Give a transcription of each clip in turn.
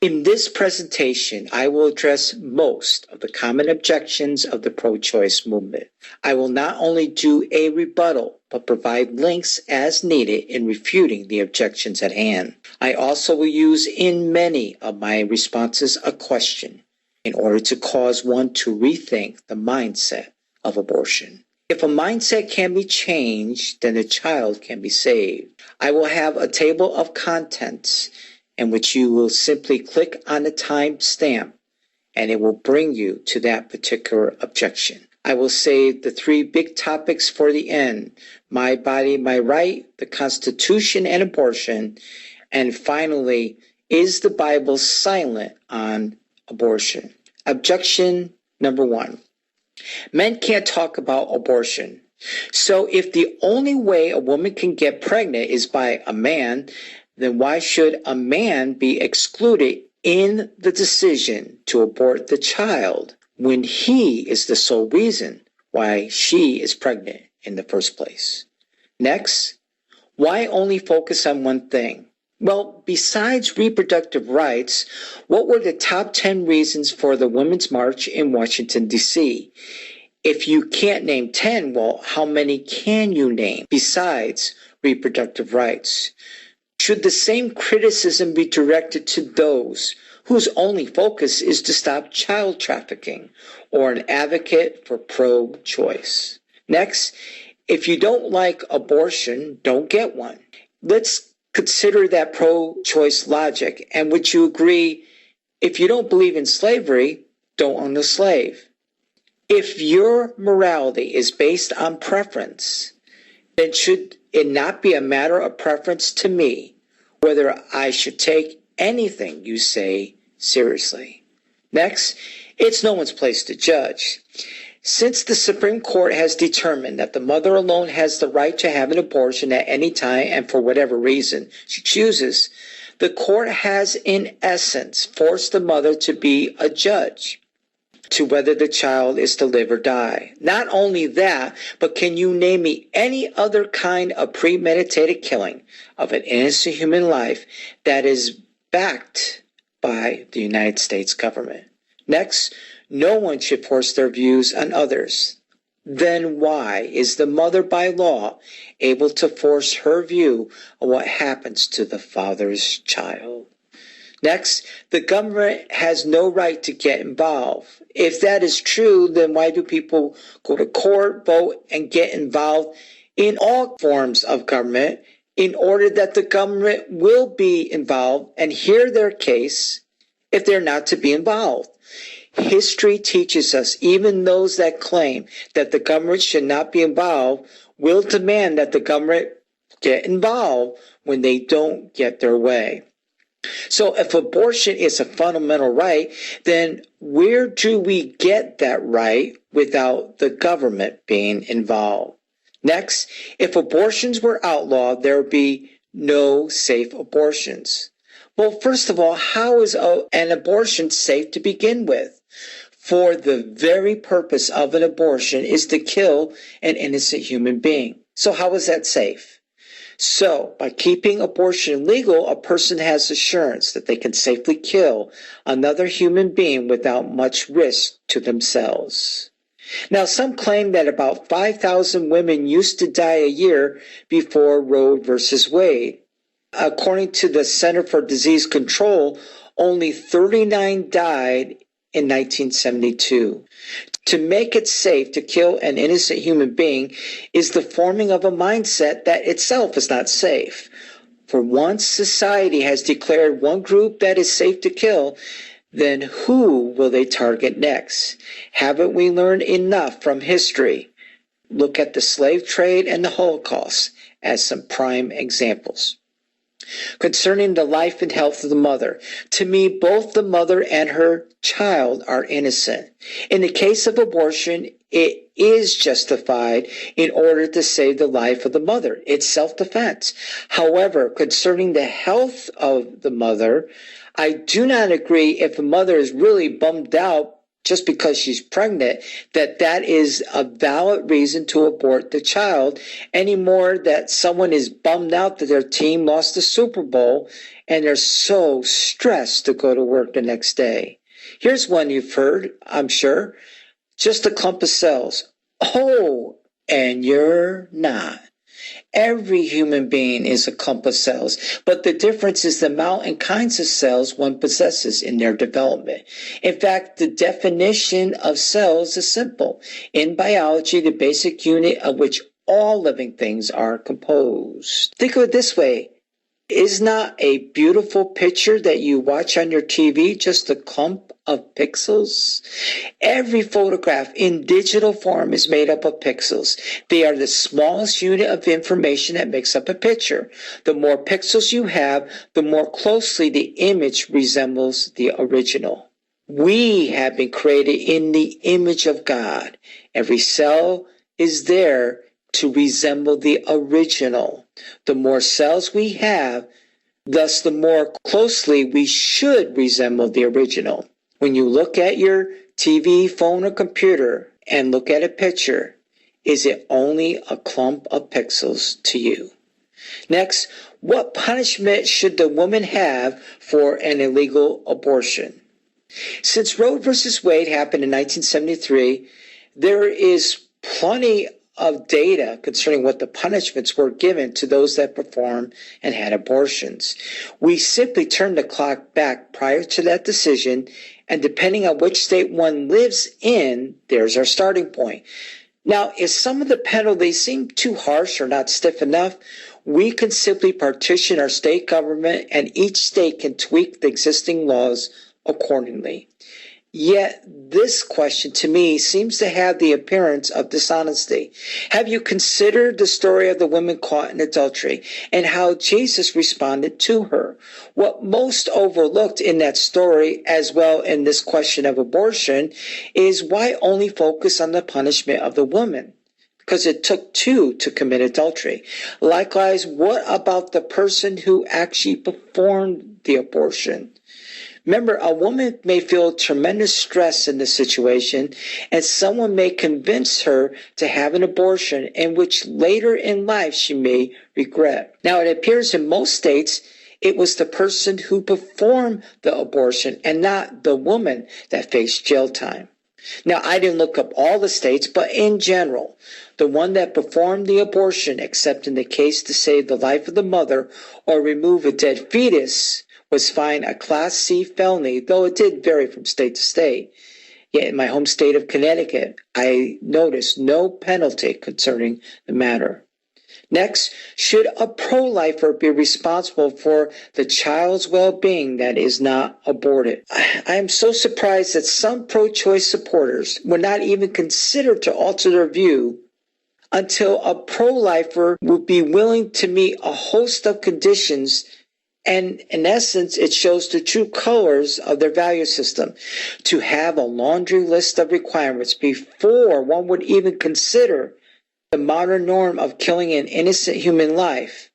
In this presentation, I will address most of the common objections of the pro-choice movement. I will not only do a rebuttal, but provide links as needed in refuting the objections at hand. I also will use in many of my responses a question in order to cause one to rethink the mindset of abortion. If a mindset can be changed, then the child can be saved. I will have a table of contents in which you will simply click on the time stamp and it will bring you to that particular objection. I will save the three big topics for the end: my body, my right, the Constitution, and abortion. And finally, is the Bible silent on abortion? Objection number 1. Men can't talk about abortion. So if the only way a woman can get pregnant is by a man, then why should a man be excluded in the decision to abort the child when he is the sole reason why she is pregnant in the first place? Next, why only focus on one thing? Well, besides reproductive rights, what were the top 10 reasons for the Women's March in Washington, D.C.? If you can't name 10, well, how many can you name besides reproductive rights? Should the same criticism be directed to those whose only focus is to stop child trafficking or an advocate for pro-choice? Next, if you don't like abortion, don't get one. Let's consider that pro-choice logic. And would you agree, if you don't believe in slavery, don't own a slave? If your morality is based on preference, then should it not be a matter of preference to me whether I should take anything you say seriously? Next, it's no one's place to judge. Since the Supreme Court has determined that the mother alone has the right to have an abortion at any time and for whatever reason she chooses, the court has in essence forced the mother to be a judge to whether the child is to live or die. Not only that, but can you name me any other kind of premeditated killing of an innocent human life that is backed by the United States government? Next, no one should force their views on others. Then why is the mother by law able to force her view of what happens to the father's child? Next, the government has no right to get involved. If that is true, then why do people go to court, vote, and get involved in all forms of government in order that the government will be involved and hear their case if they're not to be involved? History teaches us even those that claim that the government should not be involved will demand that the government get involved when they don't get their way. So if abortion is a fundamental right, then where do we get that right without the government being involved? Next, if abortions were outlawed, there would be no safe abortions. Well, first of all, how is an abortion safe to begin with? For the very purpose of an abortion is to kill an innocent human being. So how is that safe? So, by keeping abortion legal, a person has assurance that they can safely kill another human being without much risk to themselves. Now, some claim that about 5,000 women used to die a year before Roe versus Wade. According to the Center for Disease Control, only 39 died in 1972. To make it safe to kill an innocent human being is the forming of a mindset that itself is not safe. For once society has declared one group that is safe to kill, then who will they target next? Haven't we learned enough from history? Look at the slave trade and the Holocaust as some prime examples. Concerning the life and health of the mother, to me, both the mother and her child are innocent. In the case of abortion, it is justified in order to save the life of the mother. It's self-defense. However, concerning the health of the mother, I do not agree if the mother is really bummed out just because she's pregnant, that is a valid reason to abort the child, any more that someone is bummed out that their team lost the Super Bowl and they're so stressed to go to work the next day. Here's one you've heard, I'm sure. Just a clump of cells. Oh, and you're not. Every human being is a clump of cells, but the difference is the amount and kinds of cells one possesses in their development. In fact, the definition of cells is simple. In biology, the basic unit of which all living things are composed. Think of it this way. Is not a beautiful picture that you watch on your TV just a clump of pixels? Every photograph in digital form is made up of pixels. They are the smallest unit of information that makes up a picture. The more pixels you have, the more closely the image resembles the original. We have been created in the image of God. Every cell is there to resemble the original. The more cells we have, thus the more closely we should resemble the original. When you look at your TV, phone, or computer and look at a picture, is it only a clump of pixels to you? Next, what punishment should the woman have for an illegal abortion? Since Roe v. Wade happened in 1973, there is plenty of data concerning what the punishments were given to those that performed and had abortions. We simply turn the clock back prior to that decision, and depending on which state one lives in, there's our starting point. Now, if some of the penalties seem too harsh or not stiff enough, we can simply partition our state government, and each state can tweak the existing laws accordingly. Yet this question to me seems to have the appearance of dishonesty. Have you considered the story of the woman caught in adultery and how Jesus responded to her? What most overlooked in that story, as well in this question of abortion, is why only focus on the punishment of the woman? Because it took two to commit adultery. Likewise, what about the person who actually performed the abortion? Remember, a woman may feel tremendous stress in this situation, and someone may convince her to have an abortion, in which later in life she may regret. Now, it appears in most states it was the person who performed the abortion and not the woman that faced jail time. Now, I didn't look up all the states, but in general, the one that performed the abortion, except in the case to save the life of the mother or remove a dead fetus, was fined a Class C felony, though it did vary from state to state. Yet in my home state of Connecticut, I noticed no penalty concerning the matter. Next, should a pro-lifer be responsible for the child's well-being that is not aborted? I am so surprised that some pro-choice supporters would not even consider to alter their view until a pro-lifer would be willing to meet a host of conditions, and in essence, it shows the true colors of their value system. To have a laundry list of requirements before one would even consider the modern norm of killing an innocent human life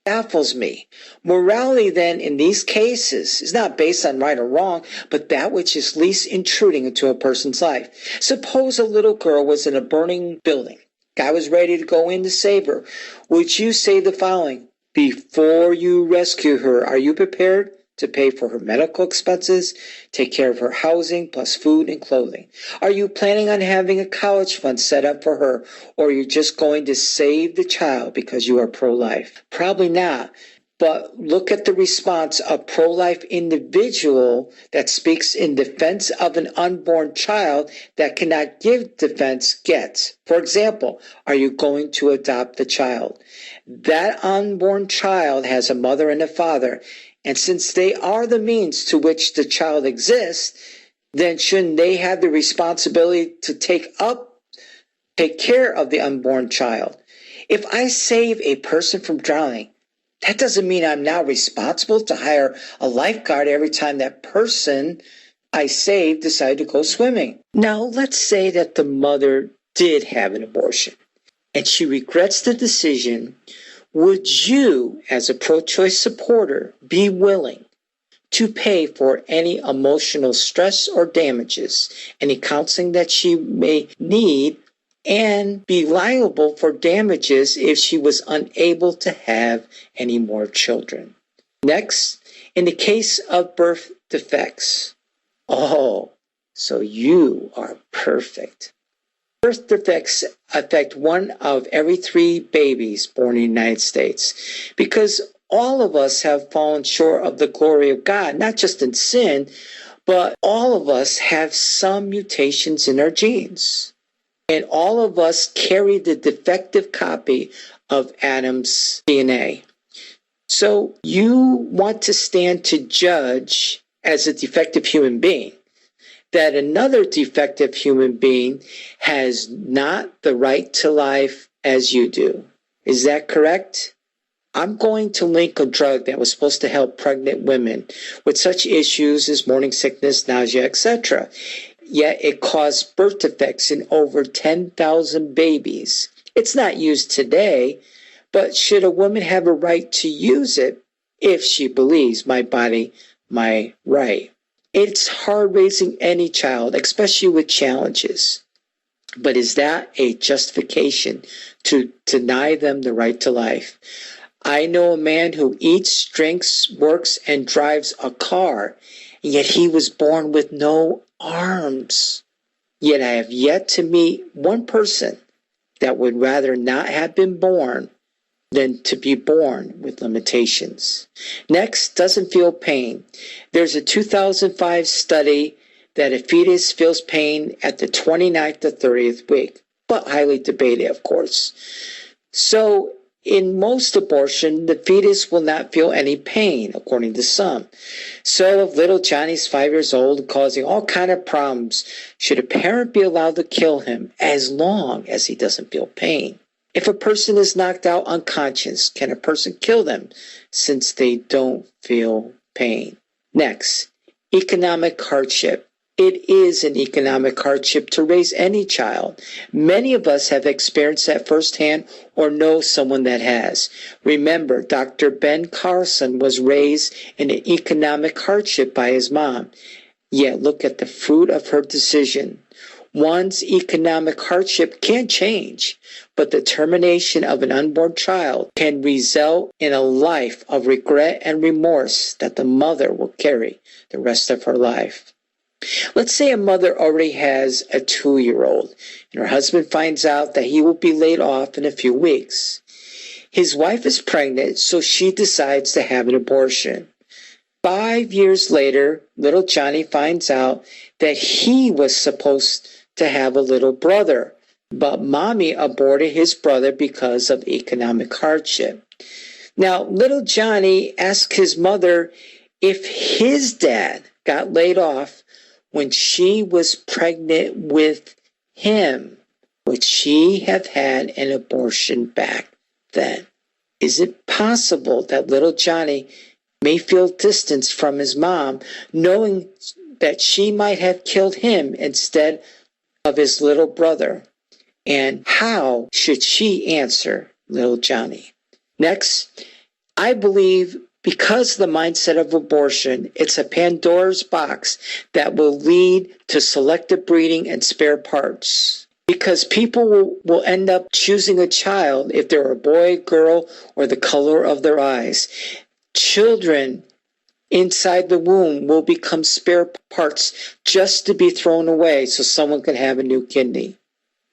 baffles me. Morality, then, in these cases is not based on right or wrong, but that which is least intruding into a person's life. Suppose a little girl was in a burning building. Guy was ready to go in to save her. Would you say the following? Before you rescue her, are you prepared to pay for her medical expenses, take care of her housing, plus food and clothing? Are you planning on having a college fund set up for her, or are you just going to save the child because you are pro-life? Probably not. But look at the response a pro-life individual that speaks in defense of an unborn child that cannot give defense gets. For example, are you going to adopt the child? That unborn child has a mother and a father, and since they are the means to which the child exists, then shouldn't they have the responsibility to take care of the unborn child? If I save a person from drowning, that doesn't mean I'm now responsible to hire a lifeguard every time that person I saved decided to go swimming. Now, let's say that the mother did have an abortion and she regrets the decision. Would you, as a pro-choice supporter, be willing to pay for any emotional stress or damages, any counseling that she may need, and be liable for damages if she was unable to have any more children. Next, in the case of birth defects. Oh, so you are perfect. Birth defects affect one of every 3 babies born in the United States because all of us have fallen short of the glory of God, not just in sin, but all of us have some mutations in our genes. And all of us carry the defective copy of Adam's DNA. So you want to stand to judge as a defective human being that another defective human being has not the right to life as you do. Is that correct? I'm going to link a drug that was supposed to help pregnant women with such issues as morning sickness, nausea, etc. Yet it caused birth defects in over 10,000 babies. It's not used today, but should a woman have a right to use it if she believes my body, my right? It's hard raising any child, especially with challenges. But is that a justification to deny them the right to life? I know a man who eats, drinks, works, and drives a car, and yet he was born with no arms. Yet I have yet to meet one person that would rather not have been born than to be born with limitations. Next, doesn't feel pain. There's a 2005 study that a fetus feels pain at the 29th to 30th week, but highly debated, of course. So, in most abortion, the fetus will not feel any pain, according to some. So, if little Johnny's 5 years old and causing all kind of problems, should a parent be allowed to kill him as long as he doesn't feel pain? If a person is knocked out unconscious, can a person kill them since they don't feel pain? Next, economic hardship. It is an economic hardship to raise any child. Many of us have experienced that firsthand or know someone that has. Remember, Dr. Ben Carson was raised in an economic hardship by his mom. Yet look at the fruit of her decision. One's economic hardship can change, but the termination of an unborn child can result in a life of regret and remorse that the mother will carry the rest of her life. Let's say a mother already has a 2-year-old, and her husband finds out that he will be laid off in a few weeks. His wife is pregnant, so she decides to have an abortion. 5 years later, little Johnny finds out that he was supposed to have a little brother, but mommy aborted his brother because of economic hardship. Now, little Johnny asked his mother if his dad got laid off when she was pregnant with him. Would she have had an abortion back then? Is it possible that little Johnny may feel distance from his mom, knowing that she might have killed him instead of his little brother? And how should she answer little Johnny? Next, I believe because the mindset of abortion, it's a Pandora's box that will lead to selective breeding and spare parts. Because people will end up choosing a child if they're a boy, girl, or the color of their eyes. Children inside the womb will become spare parts just to be thrown away so someone can have a new kidney.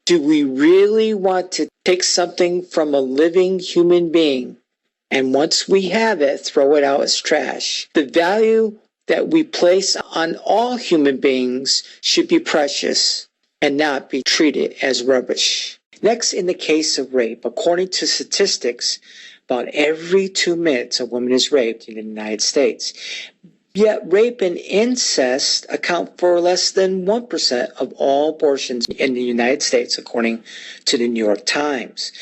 Do we really want to take something from a living human being and once we have it, throw it out as trash? The value that we place on all human beings should be precious and not be treated as rubbish. Next, in the case of rape, according to statistics, about every 2 minutes a woman is raped in the United States. Yet rape and incest account for less than 1% of all abortions in the United States, according to the New York Times.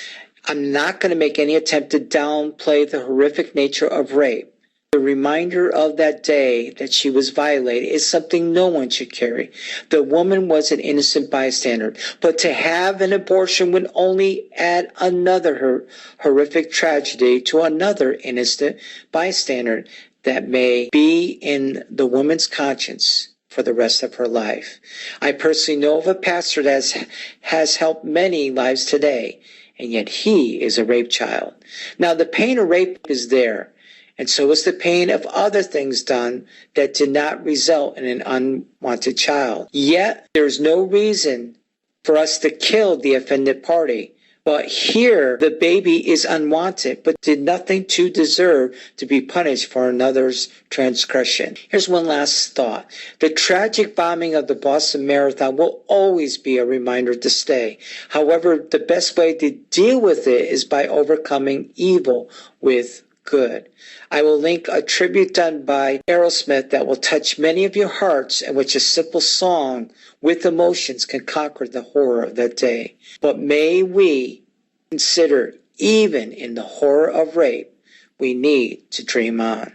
I'm not going to make any attempt to downplay the horrific nature of rape. The reminder of that day that she was violated is something no one should carry. The woman was an innocent bystander, but to have an abortion would only add another horrific tragedy to another innocent bystander. that may be in the woman's conscience for the rest of her life. I personally know of a pastor that has helped many lives today, and yet he is a rape child. Now, the pain of rape is there, and so is the pain of other things done that did not result in an unwanted child. Yet, there is no reason for us to kill the offended party. But here, the baby is unwanted, but did nothing to deserve to be punished for another's transgression. Here's one last thought. The tragic bombing of the Boston Marathon will always be a reminder to stay. However, the best way to deal with it is by overcoming evil with good. I will link a tribute done by Aerosmith that will touch many of your hearts, in which a simple song with emotions can conquer the horror of that day. But may we consider, even in the horror of rape, we need to dream on.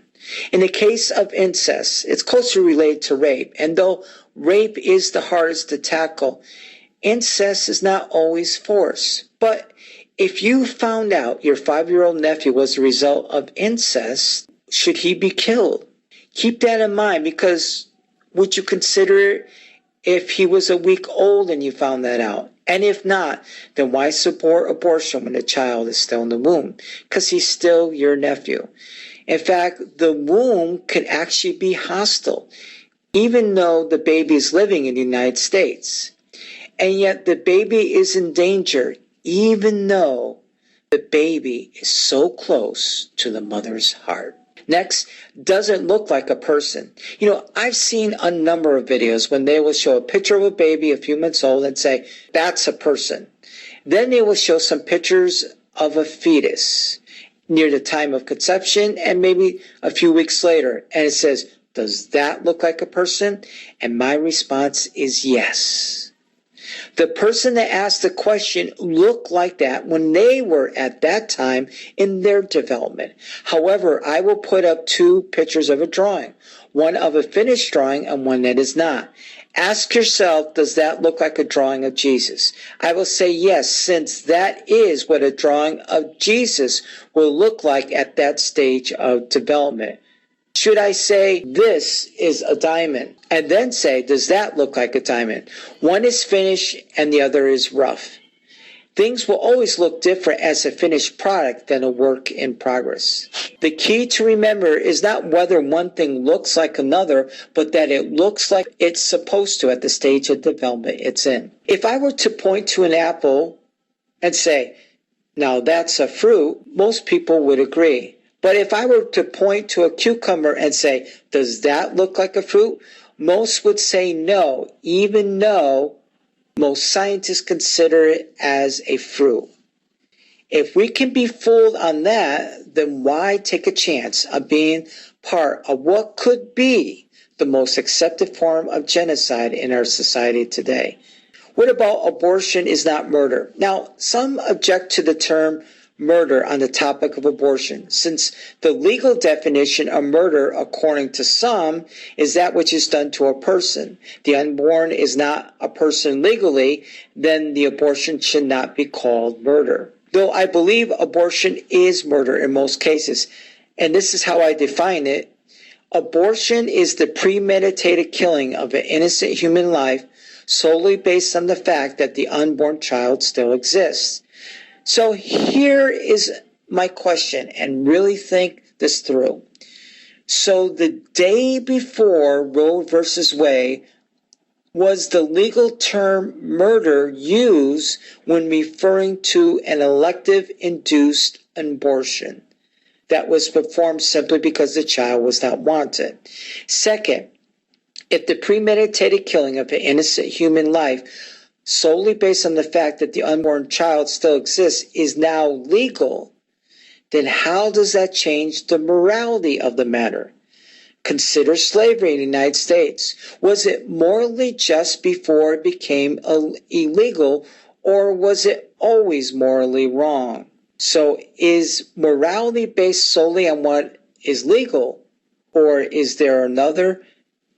In the case of incest, it's closely related to rape, and though rape is the hardest to tackle, incest is not always force. But if you found out your 5-year-old nephew was the result of incest, should he be killed? Keep that in mind, because would you consider it if he was a week old and you found that out? And if not, then why support abortion when the child is still in the womb? Because he's still your nephew. In fact, the womb could actually be hostile, even though the baby is living in the United States. And yet the baby is in danger, even though the baby is so close to the mother's heart. Next, doesn't look like a person. I've seen a number of videos when they will show a picture of a baby a few months old and say, that's a person. Then they will show some pictures of a fetus near the time of conception and maybe a few weeks later. And it says, does that look like a person? And my response is yes. The person that asked the question looked like that when they were at that time in their development. However, I will put up 2 pictures of a drawing, one of a finished drawing and one that is not. Ask yourself, does that look like a drawing of Jesus? I will say yes, since that is what a drawing of Jesus will look like at that stage of development. Should I say, this is a diamond? And then say, does that look like a diamond? One is finished and the other is rough. Things will always look different as a finished product than a work in progress. The key to remember is not whether one thing looks like another, but that it looks like it's supposed to at the stage of development it's in. If I were to point to an apple and say, now that's a fruit, most people would agree. But if I were to point to a cucumber and say, does that look like a fruit? Most would say no, even though most scientists consider it as a fruit. If we can be fooled on that, then why take a chance of being part of what could be the most accepted form of genocide in our society today? What about abortion is not murder? Now, some object to the term murder on the topic of abortion, since the legal definition of murder, according to some, is that which is done to a person. The unborn is not a person legally, then the abortion should not be called murder. Though I believe abortion is murder in most cases, and this is how I define it. Abortion is the premeditated killing of an innocent human life solely based on the fact that the unborn child still exists. So here is my question, and really think this through. So the day before Roe versus Wade, was the legal term murder used when referring to an elective-induced abortion that was performed simply because the child was not wanted? Second, if the premeditated killing of an innocent human life solely based on the fact that the unborn child still exists is now legal, then how does that change the morality of the matter? Consider slavery in the United States. Was it morally just before it became illegal, or was it always morally wrong? So is morality based solely on what is legal, or is there another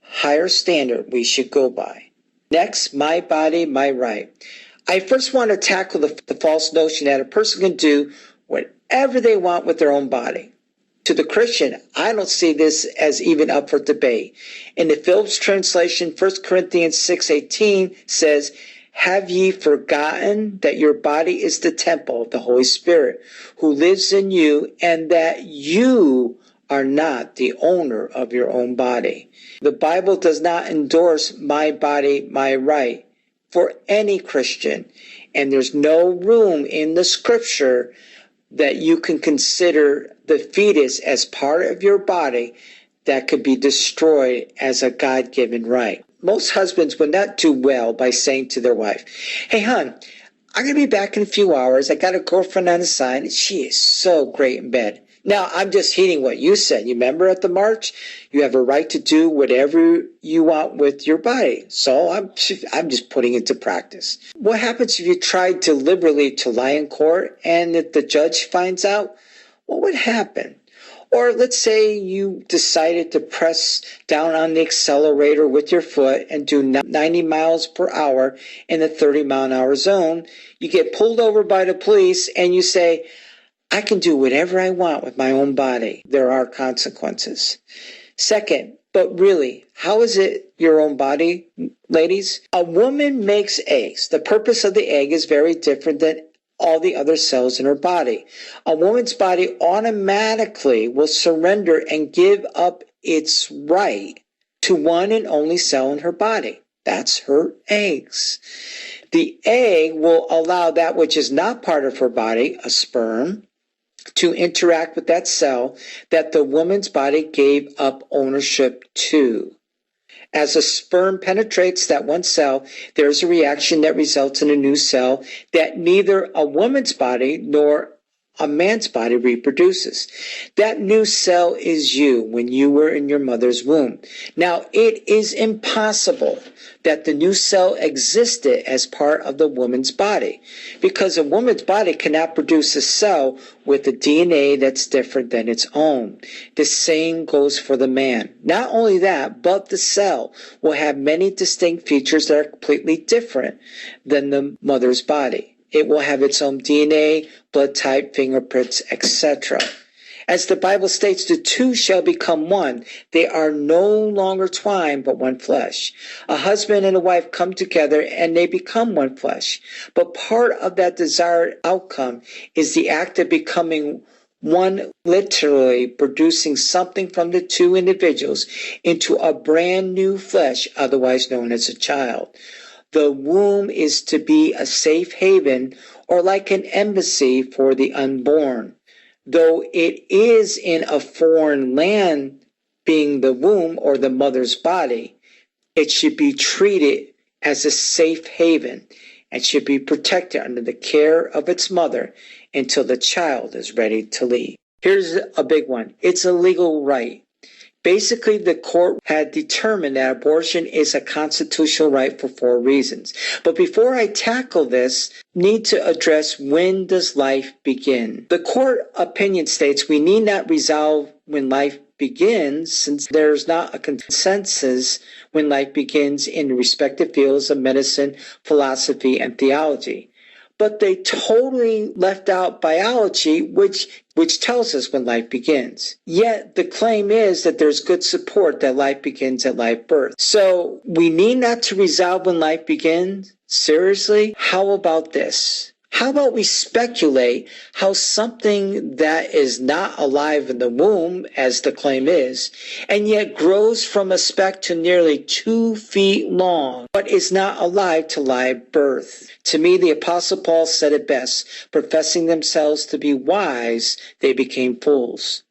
higher standard we should go by? Next, my body, my right. I first want to tackle the false notion that a person can do whatever they want with their own body. To the Christian, I don't see this as even up for debate. In the Phillips translation, 1 Corinthians 6:18 says, "Have ye forgotten that your body is the temple of the Holy Spirit, who lives in you, and that you are not the owner of your own body?" The Bible does not endorse my body, my right for any Christian, and there's no room in the scripture that you can consider the fetus as part of your body that could be destroyed as a God-given right. Most husbands would not do well by saying to their wife, "Hey, hon, I'm going to be back in a few hours. I got a girlfriend on the side, and she is so great in bed." Now, I'm just heeding what you said. You remember at the march? You have a right to do whatever you want with your body. So I'm just putting it to practice. What happens if you try deliberately to lie in court and if the judge finds out? What would happen? Or let's say you decided to press down on the accelerator with your foot and do 90 miles per hour in a 30-mile-an-hour zone. You get pulled over by the police and you say, "I can do whatever I want with my own body." There are consequences. Second, but really, how is it your own body, ladies? A woman makes eggs. The purpose of the egg is very different than all the other cells in her body. A woman's body automatically will surrender and give up its right to one and only cell in her body. That's her eggs. The egg will allow that which is not part of her body, a sperm, to interact with that cell that the woman's body gave up ownership to. As a sperm penetrates that one cell, there's a reaction that results in a new cell that neither a woman's body nor a man's body reproduces. That new cell is you when you were in your mother's womb. Now, it is impossible that the new cell existed as part of the woman's body, because a woman's body cannot produce a cell with a DNA that's different than its own. The same goes for the man. Not only that, but the cell will have many distinct features that are completely different than the mother's body. It will have its own DNA, blood type, fingerprints, etc. As the Bible states, the two shall become one. They are no longer twined, but one flesh. A husband and a wife come together and they become one flesh. But part of that desired outcome is the act of becoming one, literally producing something from the two individuals into a brand new flesh, otherwise known as a child. The womb is to be a safe haven or like an embassy for the unborn. Though it is in a foreign land, being the womb or the mother's body, it should be treated as a safe haven and should be protected under the care of its mother until the child is ready to leave. Here's a big one. It's a legal right. Basically, the court had determined that abortion is a constitutional right for 4 reasons. But before I tackle this, need to address, when does life begin? The court opinion states we need not resolve when life begins, since there's not a consensus when life begins in the respective fields of medicine, philosophy, and theology. But they totally left out biology, which tells us when life begins. Yet the claim is that there's good support that life begins at live birth. So we need not to resolve when life begins? Seriously? How about this? How about we speculate how something that is not alive in the womb, as the claim is, and yet grows from a speck to nearly 2 feet long, but is not alive to live birth? To me, the Apostle Paul said it best: professing themselves to be wise, they became fools.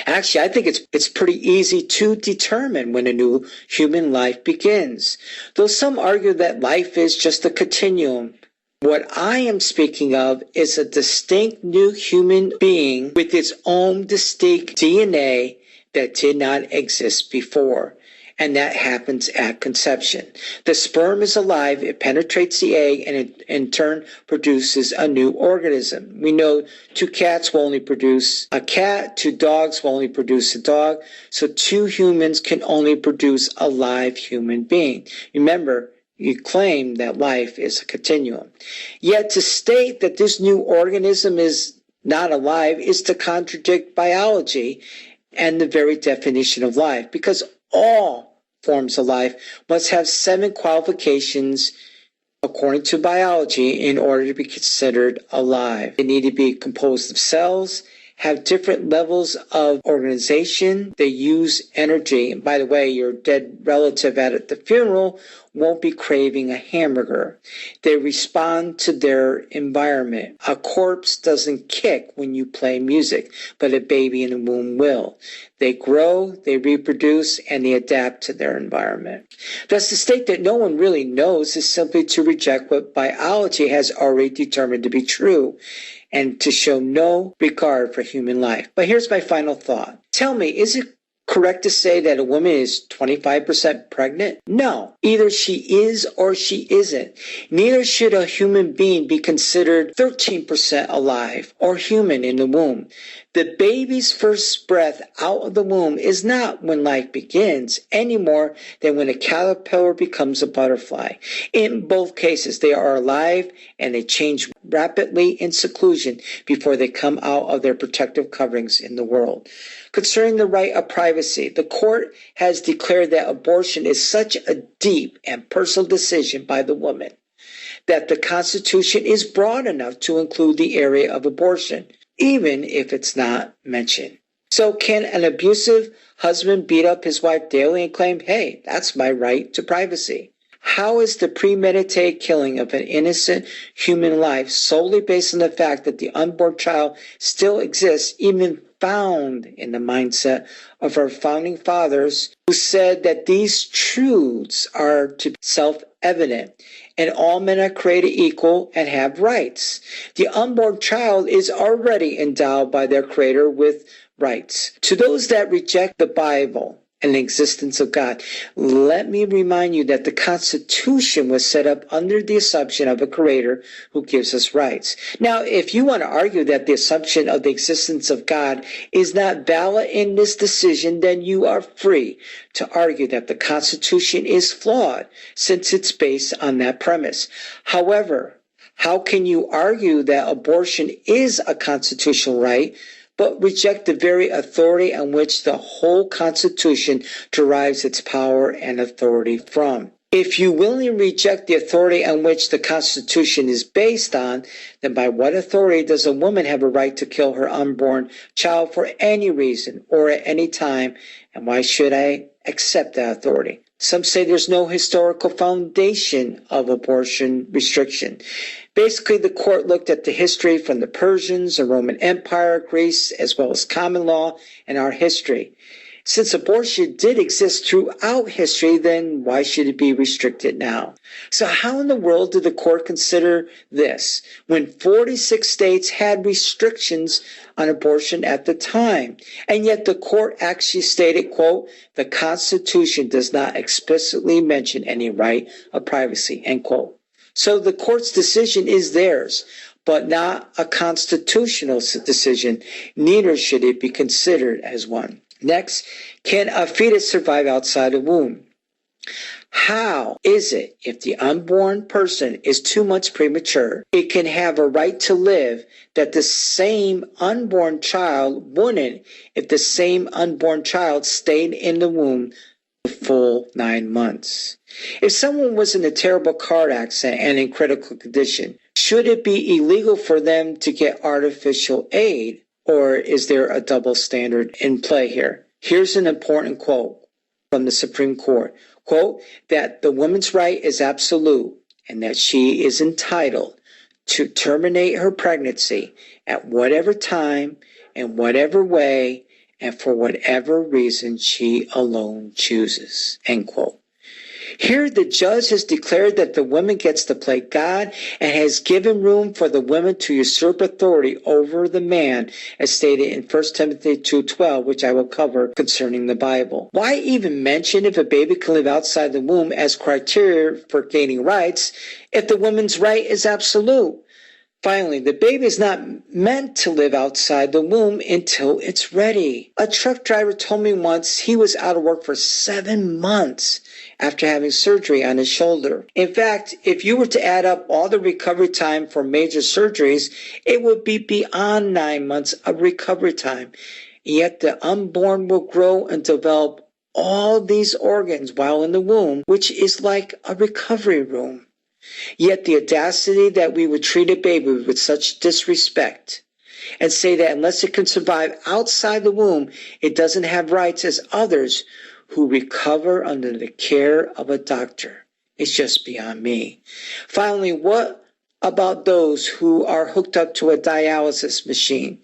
Actually, I think it's pretty easy to determine when a new human life begins, though some argue that life is just a continuum. What I am speaking of is a distinct new human being with its own distinct DNA that did not exist before, and that happens at conception. The sperm is alive, it penetrates the egg, and it in turn produces a new organism. We know 2 cats will only produce a cat, 2 dogs will only produce a dog, so 2 humans can only produce a live human being. Remember, you claim that life is a continuum. Yet to state that this new organism is not alive is to contradict biology and the very definition of life, because all forms of life must have 7 qualifications according to biology in order to be considered alive. They need to be composed of cells, have different levels of organization. They use energy. And by the way, your dead relative at the funeral won't be craving a hamburger. They respond to their environment. A corpse doesn't kick when you play music, but a baby in the womb will. They grow, they reproduce, and they adapt to their environment. Thus, to state that no one really knows is simply to reject what biology has already determined to be true, and to show no regard for human life. But here's my final thought. Tell me, is it correct to say that a woman is 25% pregnant? No. Either she is or she isn't. Neither should a human being be considered 13% alive or human in the womb. The baby's first breath out of the womb is not when life begins any more than when a caterpillar becomes a butterfly. In both cases, they are alive and they change rapidly in seclusion before they come out of their protective coverings in the world. Concerning the right of privacy, the court has declared that abortion is such a deep and personal decision by the woman that the Constitution is broad enough to include the area of abortion, even if it's not mentioned. So can an abusive husband beat up his wife daily and claim, hey, that's my right to privacy? How is the premeditated killing of an innocent human life solely based on the fact that the unborn child still exists even found in the mindset of our founding fathers, who said that these truths are to be self-evident and all men are created equal and have rights? The unborn child is already endowed by their Creator with rights. To those that reject the Bible and the existence of God, let me remind you that the Constitution was set up under the assumption of a Creator who gives us rights. Now, if you want to argue that the assumption of the existence of God is not valid in this decision, then you are free to argue that the Constitution is flawed, since it's based on that premise. However, how can you argue that abortion is a constitutional right, but reject the very authority on which the whole Constitution derives its power and authority from? If you willingly reject the authority on which the Constitution is based on, then by what authority does a woman have a right to kill her unborn child for any reason or at any time, and why should I accept that authority? Some say there's no historical foundation of abortion restriction. Basically, the court looked at the history from the Persians, the Roman Empire, Greece, as well as common law and our history. Since abortion did exist throughout history, then why should it be restricted now? So how in the world did the court consider this when 46 states had restrictions on abortion at the time? And yet the court actually stated, quote, the Constitution does not explicitly mention any right of privacy, end quote. So the court's decision is theirs, but not a constitutional decision. Neither should it be considered as one. Next, can a fetus survive outside the womb? How is it if the unborn person is 2 months premature, it can have a right to live that the same unborn child wouldn't if the same unborn child stayed in the womb the full 9 months? If someone was in a terrible car accident and in critical condition, should it be illegal for them to get artificial aid? Or is there a double standard in play here? Here's an important quote from the Supreme Court. Quote, that the woman's right is absolute and that she is entitled to terminate her pregnancy at whatever time, in whatever way, and for whatever reason she alone chooses, end quote. Here, the judge has declared that the woman gets to play God and has given room for the woman to usurp authority over the man, as stated in 1 Timothy 2:12, which I will cover concerning the Bible. Why even mention if a baby can live outside the womb as criteria for gaining rights if the woman's right is absolute? Finally, the baby is not meant to live outside the womb until it's ready. A truck driver told me once he was out of work for 7 months after having surgery on his shoulder. In fact, if you were to add up all the recovery time for major surgeries, it would be beyond 9 months of recovery time. Yet the unborn will grow and develop all these organs while in the womb, which is like a recovery room. Yet the audacity that we would treat a baby with such disrespect and say that unless it can survive outside the womb, it doesn't have rights as others who recover under the care of a doctor is just beyond me. Finally, what about those who are hooked up to a dialysis machine?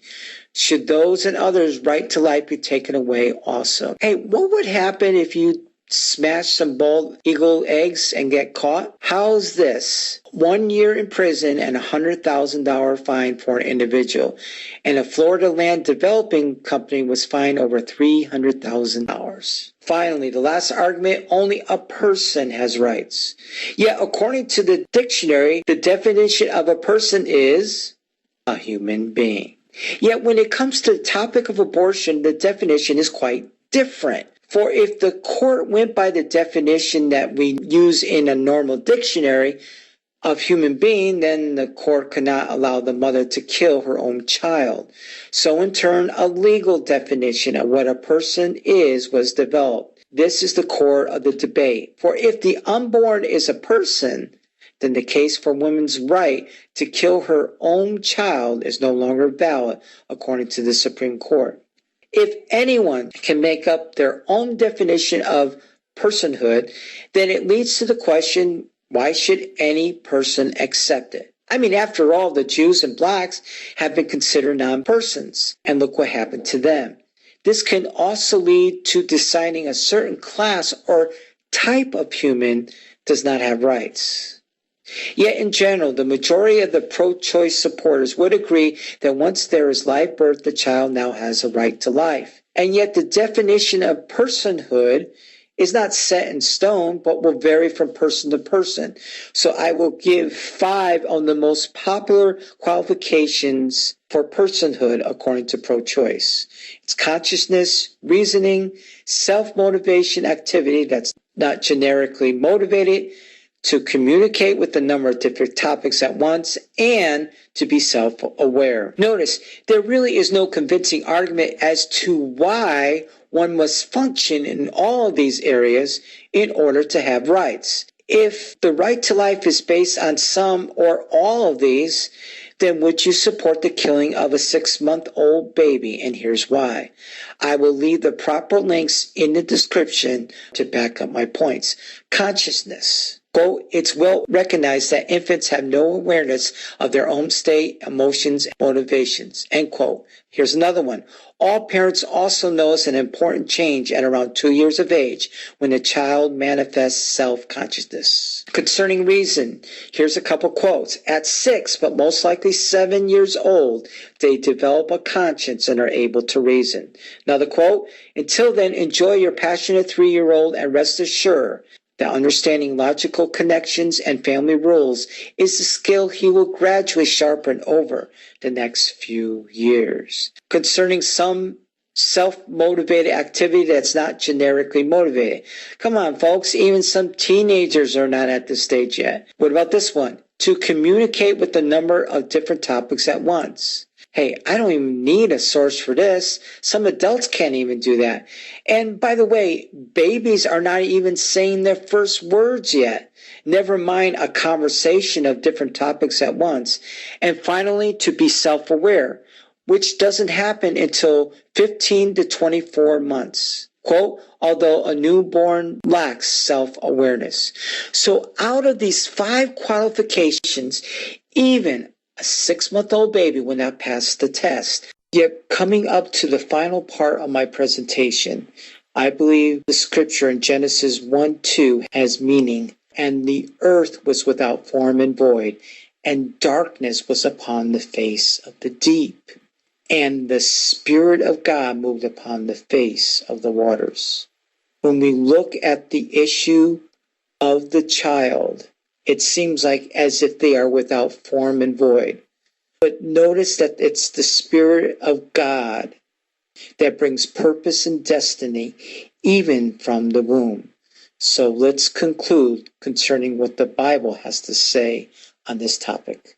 Should those and others' right to life be taken away also? Hey, what would happen if you smash some bald eagle eggs and get caught? How's this? 1 year in prison and $100,000 fine for an individual. And a Florida land developing company was fined over $300,000. Finally, the last argument, only a person has rights. Yet, according to the dictionary, the definition of a person is a human being. Yet, when it comes to the topic of abortion, the definition is quite different. For if the court went by the definition that we use in a normal dictionary of human being, then the court could not allow the mother to kill her own child. So in turn, a legal definition of what a person is was developed. This is the core of the debate. For if the unborn is a person, then the case for women's right to kill her own child is no longer valid, according to the Supreme Court. If anyone can make up their own definition of personhood, then it leads to the question, why should any person accept it? I mean, after all, the Jews and blacks have been considered non-persons, and look what happened to them. This can also lead to deciding a certain class or type of human does not have rights. Yet in general, the majority of the pro-choice supporters would agree that once there is live birth, the child now has a right to life. And yet the definition of personhood is not set in stone, but will vary from person to person. So I will give 5 on the most popular qualifications for personhood according to pro-choice. It's consciousness, reasoning, self-motivation activity that's not generically motivated, to communicate with a number of different topics at once, and to be self-aware. Notice, there really is no convincing argument as to why one must function in all of these areas in order to have rights. If the right to life is based on some or all of these, then would you support the killing of a 6-month-old baby? And here's why. I will leave the proper links in the description to back up my points. Consciousness. Quote, it's well recognized that infants have no awareness of their own state, emotions, and motivations. End quote. Here's another one. All parents also notice an important change at around 2 years of age when the child manifests self-consciousness. Concerning reason, here's a couple quotes. At 6, but most likely 7 years old, they develop a conscience and are able to reason. Another quote, until then, enjoy your passionate 3-year-old and rest assured that understanding logical connections and family rules is a skill he will gradually sharpen over the next few years. Concerning some self-motivated activity that's not generically motivated. Come on, folks, even some teenagers are not at this stage yet. What about this one? To communicate with a number of different topics at once. Hey, I don't even need a source for this. Some adults can't even do that. And by the way, babies are not even saying their first words yet. Never mind a conversation of different topics at once. And finally, to be self-aware, which doesn't happen until 15 to 24 months. Quote, although a newborn lacks self-awareness. So out of these 5 qualifications, even a 6-month-old baby will not pass the test. Yet coming up to the final part of my presentation, I believe the scripture in Genesis 1:2 has meaning. And the earth was without form and void, and darkness was upon the face of the deep. And the Spirit of God moved upon the face of the waters. When we look at the issue of the child, it seems like as if they are without form and void. But notice that it's the Spirit of God that brings purpose and destiny even from the womb. So let's conclude concerning what the Bible has to say on this topic.